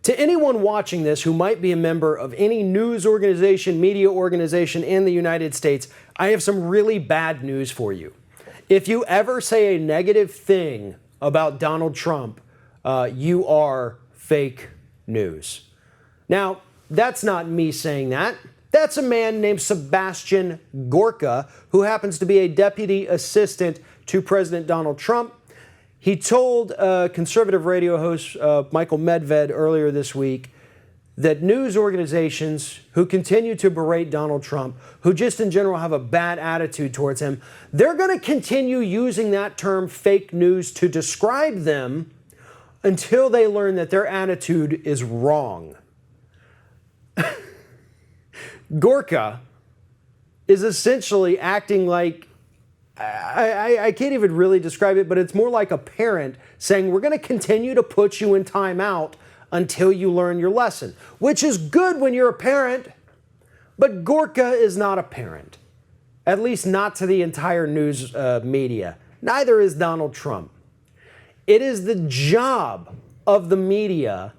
To anyone watching this who might be a member of any news organization, media organization in the United States, I have some really bad news for you. If you ever say a negative thing about Donald Trump, you are fake news. Now, that's not me saying that. That's a man named Sebastian Gorka, who happens to be a deputy assistant to President Donald Trump. He told conservative radio host Michael Medved earlier this week that news organizations who continue to berate Donald Trump, who just in general have a bad attitude towards him, they're going to continue using that term fake news to describe them until they learn that their attitude is wrong. Gorka is essentially acting like, I can't even really describe it, but it's more like a parent saying, we're going to continue to put you in timeout until you learn your lesson, which is good when you're a parent, but Gorka is not a parent, at least not to the entire news media. Neither is Donald Trump. It is the job of the media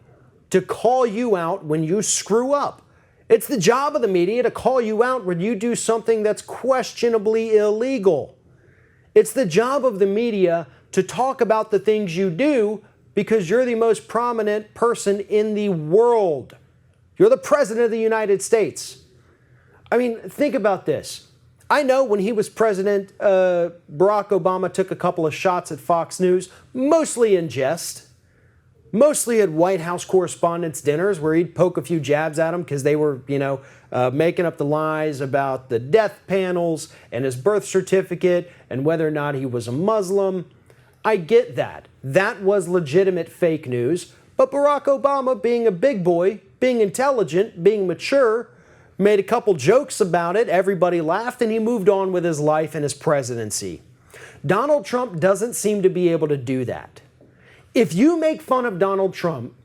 to call you out when you screw up. It's the job of the media to call you out when you do something that's questionably illegal. It's the job of the media to talk about the things you do because you're the most prominent person in the world. You're the president of the United States. I mean, think about this. I know when he was president, Barack Obama took a couple of shots at Fox News, mostly in jest, mostly at White House Correspondents' dinners where he'd poke a few jabs at them because they were, making up the lies about the death panels and his birth certificate and whether or not he was a Muslim. I get that. That was legitimate fake news. But Barack Obama, being a big boy, being intelligent, being mature, made a couple jokes about it, everybody laughed, and he moved on with his life and his presidency. Donald Trump doesn't seem to be able to do that. If you make fun of Donald Trump,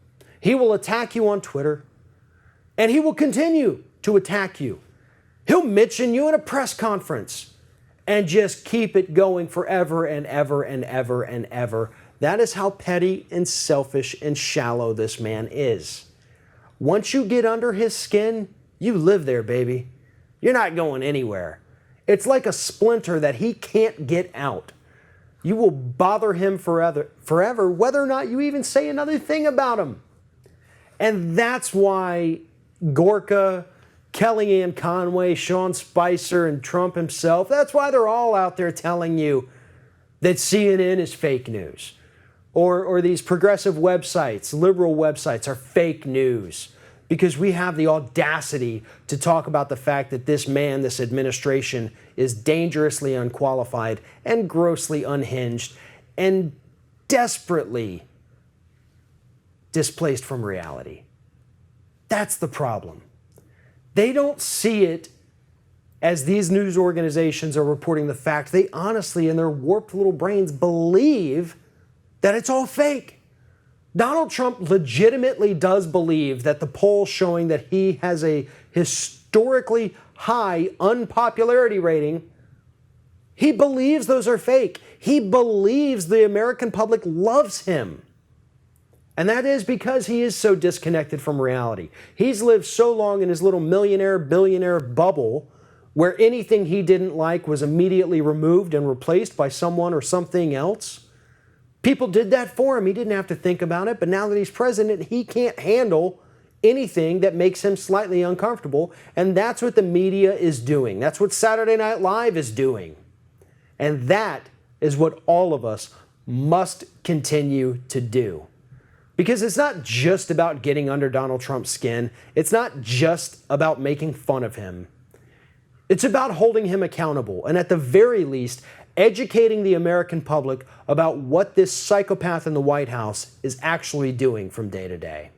he will attack you on Twitter, and he will continue to attack you. He'll mention you in a press conference and just keep it going forever and ever and ever and ever. That is how petty and selfish and shallow this man is. Once you get under his skin, you live there, baby. You're not going anywhere. It's like a splinter that he can't get out. You will bother him forever, whether or not you even say another thing about him. And that's why Gorka, Kellyanne Conway, Sean Spicer, and Trump himself, that's why they're all out there telling you that CNN is fake news. Or these progressive websites, liberal websites are fake news. Because we have the audacity to talk about the fact that this man, this administration, is dangerously unqualified and grossly unhinged and desperately displaced from reality. That's the problem. They don't see it as these news organizations are reporting the fact. They honestly, in their warped little brains, believe that it's all fake. Donald Trump legitimately does believe that the polls showing that he has a historically high unpopularity rating, he believes those are fake. He believes the American public loves him. And that is because he is so disconnected from reality. He's lived so long in his little millionaire, billionaire bubble where anything he didn't like was immediately removed and replaced by someone or something else. People did that for him. He didn't have to think about it. But now that he's president, he can't handle anything that makes him slightly uncomfortable. And that's what the media is doing. That's what Saturday Night Live is doing. And that is what all of us must continue to do. Because it's not just about getting under Donald Trump's skin. It's not just about making fun of him. It's about holding him accountable. And at the very least, educating the American public about what this psychopath in the White House is actually doing from day to day.